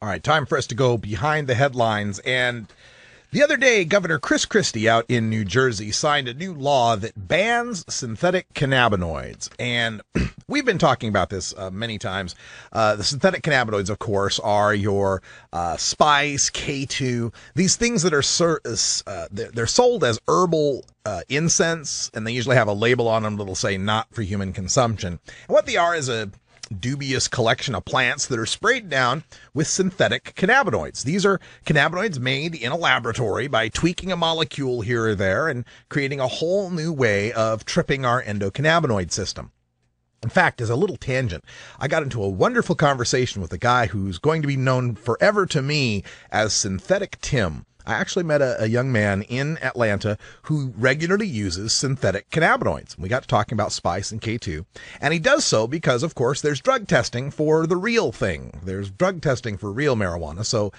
All right, time for us to go behind the headlines. And the other day, Governor Chris Christie out in New Jersey signed a new law that bans synthetic cannabinoids. And we've been talking about this many times. The synthetic cannabinoids, of course, are your spice, K2, these things that are they're sold as herbal incense, and they usually have a label on them that'll say not for human consumption. And what they are is a dubious collection of plants that are sprayed down with synthetic cannabinoids. These are cannabinoids made in a laboratory by tweaking a molecule here or there and creating a whole new way of tripping our endocannabinoid system. In fact, as a little tangent, I got into a wonderful conversation with a guy who's going to be known forever to me as Synthetic Tim. I actually met a young man in Atlanta who regularly uses synthetic cannabinoids. We got to talking about spice and K2, and he does so because, of course, there's drug testing for the real thing. There's drug testing for real marijuana. So,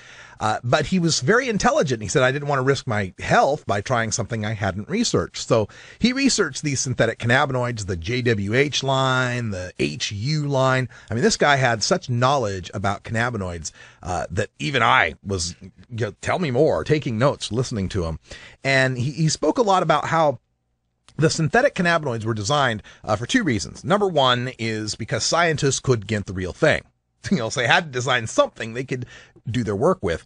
but he was very intelligent. He said, I didn't want to risk my health by trying something I hadn't researched. So he researched these synthetic cannabinoids, the JWH line, the HU line. I mean, this guy had such knowledge about cannabinoids that even I was, tell me more, taking notes, listening to him. And he spoke a lot about how the synthetic cannabinoids were designed for two reasons. Number one is because scientists couldn't get the real thing. So they had to design something they could do their work with.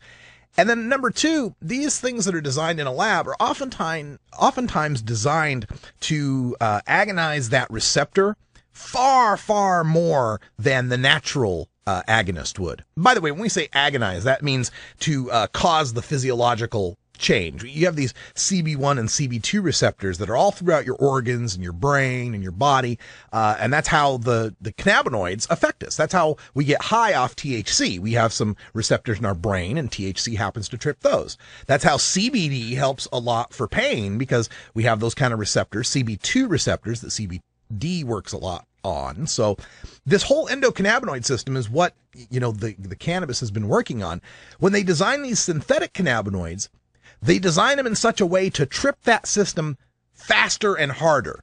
And then number two, these things that are designed in a lab are oftentimes designed to agonize that receptor far, far more than the natural agonist would. By the way, when we say agonize, that means to cause the physiological change. You have these CB1 and CB2 receptors that are all throughout your organs and your brain and your body, and that's how the cannabinoids affect us. That's how we get high off THC. We have some receptors in our brain, and THC happens to trip those. That's how CBD helps a lot for pain, because we have those kind of receptors, CB2 receptors, that CBD works a lot on. So this whole endocannabinoid system is what, the cannabis has been working on. When they design these synthetic cannabinoids, they design them in such a way to trip that system faster and harder.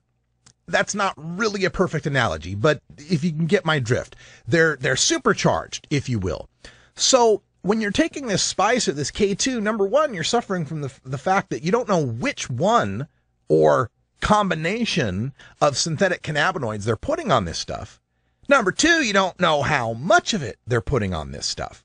That's not really a perfect analogy, but if you can get my drift, they're supercharged, if you will. So when you're taking this spice or this K2, number one, you're suffering from the fact that you don't know which one or combination of synthetic cannabinoids they're putting on this stuff. Number two, you don't know how much of it they're putting on this stuff.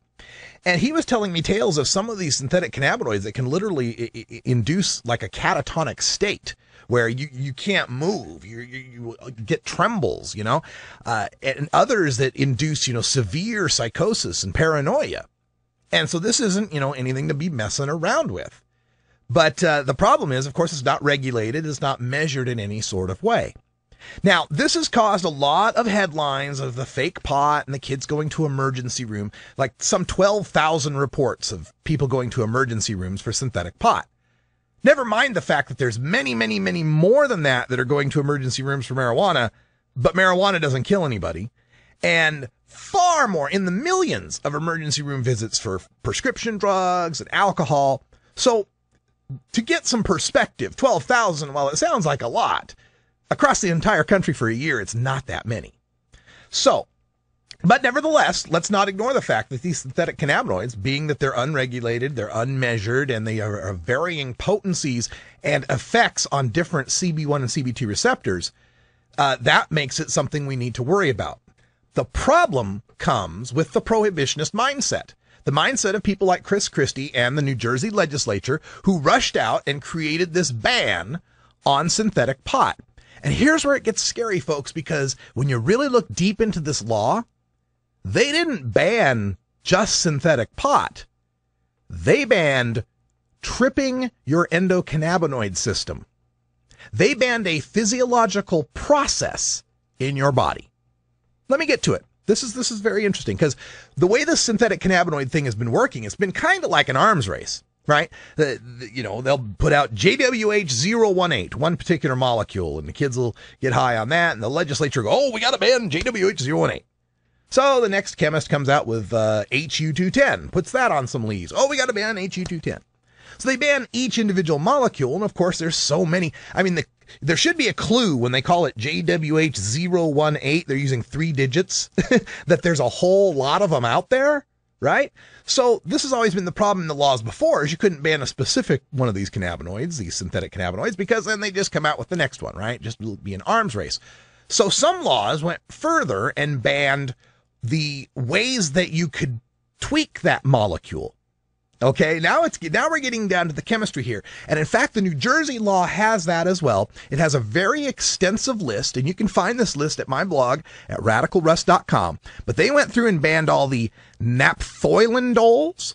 And he was telling me tales of some of these synthetic cannabinoids that can literally induce like a catatonic state where you can't move, you get trembles, and others that induce, severe psychosis and paranoia. And so this isn't, anything to be messing around with. But the problem is, of course, it's not regulated. It's not measured in any sort of way. Now, this has caused a lot of headlines of the fake pot and the kids going to emergency room, like some 12,000 reports of people going to emergency rooms for synthetic pot. Never mind the fact that there's many, many, many more than that are going to emergency rooms for marijuana, but marijuana doesn't kill anybody. And far more, in the millions of emergency room visits for prescription drugs and alcohol. So to get some perspective, 12,000, while it sounds like a lot, across the entire country for a year, it's not that many. So, but nevertheless, let's not ignore the fact that these synthetic cannabinoids, being that they're unregulated, they're unmeasured, and they are of varying potencies and effects on different CB1 and CB2 receptors, that makes it something we need to worry about. The problem comes with the prohibitionist mindset. The mindset of people like Chris Christie and the New Jersey legislature, who rushed out and created this ban on synthetic pot. And here's where it gets scary, folks, because when you really look deep into this law, they didn't ban just synthetic pot. They banned tripping your endocannabinoid system. They banned a physiological process in your body. Let me get to it. This is very interesting, because the way the synthetic cannabinoid thing has been working, it's been kind of like an arms race. Right? They'll put out JWH018, one particular molecule, and the kids will get high on that, and the legislature go, oh, we got to ban JWH018. So the next chemist comes out with HU210, puts that on some leaves. Oh, we got to ban HU210. So they ban each individual molecule, and of course there's so many. I mean, there should be a clue when they call it JWH018, they're using 3 digits, that there's a whole lot of them out there. right? So this has always been the problem in the laws before, is you couldn't ban a specific one of these cannabinoids, these synthetic cannabinoids, because then they just come out with the next one, right? Just be an arms race. So some laws went further and banned the ways that you could tweak that molecule. Okay, now we're getting down to the chemistry here. And in fact, the New Jersey law has that as well. It has a very extensive list, and you can find this list at my blog at radicalruss.com. But they went through and banned all the naphtholindols,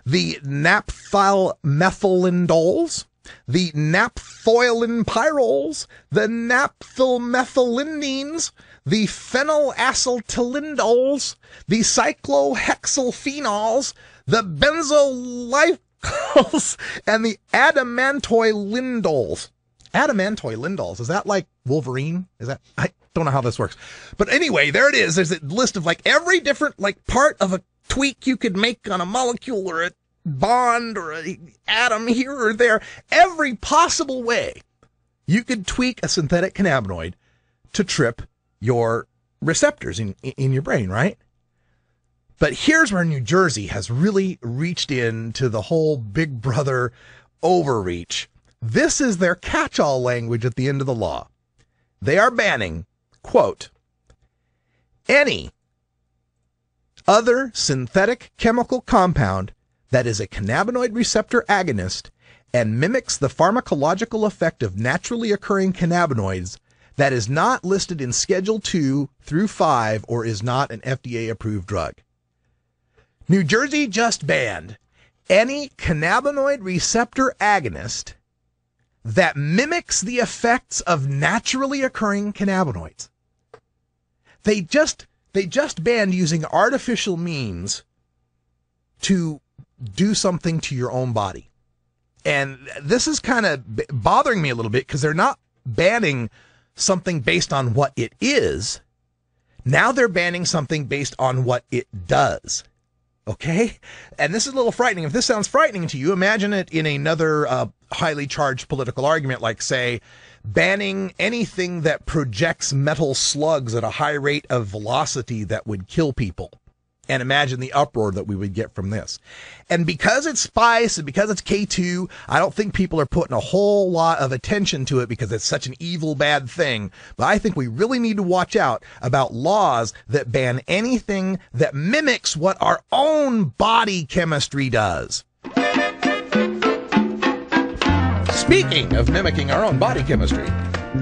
the naphthylmethylindols, the naphtholinpyrols, the naphthylmethylindines, the phenylacetylindole, the cyclohexylphenols, the benzolifcols, and the adamantoylindols. Adamantoylindols, is that like Wolverine? I don't know how this works. But anyway, there it is. There's a list of like every different like part of a tweak you could make on a molecule or a bond or an atom here or there. Every possible way you could tweak a synthetic cannabinoid to trip your receptors in your brain, right? But here's where New Jersey has really reached into the whole Big Brother overreach. This is their catch-all language at the end of the law. They are banning, quote, any other synthetic chemical compound that is a cannabinoid receptor agonist and mimics the pharmacological effect of naturally occurring cannabinoids that is not listed in Schedule 2 through 5 or is not an FDA-approved drug. New Jersey just banned any cannabinoid receptor agonist that mimics the effects of naturally occurring cannabinoids. They just banned using artificial means to do something to your own body. And this is kind of bothering me a little bit because they're not banning something based on what it is. Now they're banning something based on what it does. Okay? And this is a little frightening. If this sounds frightening to you, imagine it in another highly charged political argument, like, say, banning anything that projects metal slugs at a high rate of velocity that would kill people. And imagine the uproar that we would get from this. And because it's spice and because it's K2, I don't think people are putting a whole lot of attention to it because it's such an evil, bad thing. But I think we really need to watch out about laws that ban anything that mimics what our own body chemistry does. Speaking of mimicking our own body chemistry.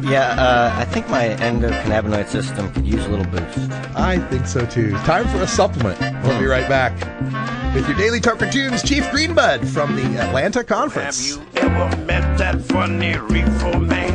Yeah, I think my endocannabinoid system could use a little boost. I think so too. Time for a supplement. We'll be right back with your Daily Talk Cartoons, Chief Greenbud from the Atlanta Conference. Have you ever met that funny reefer man?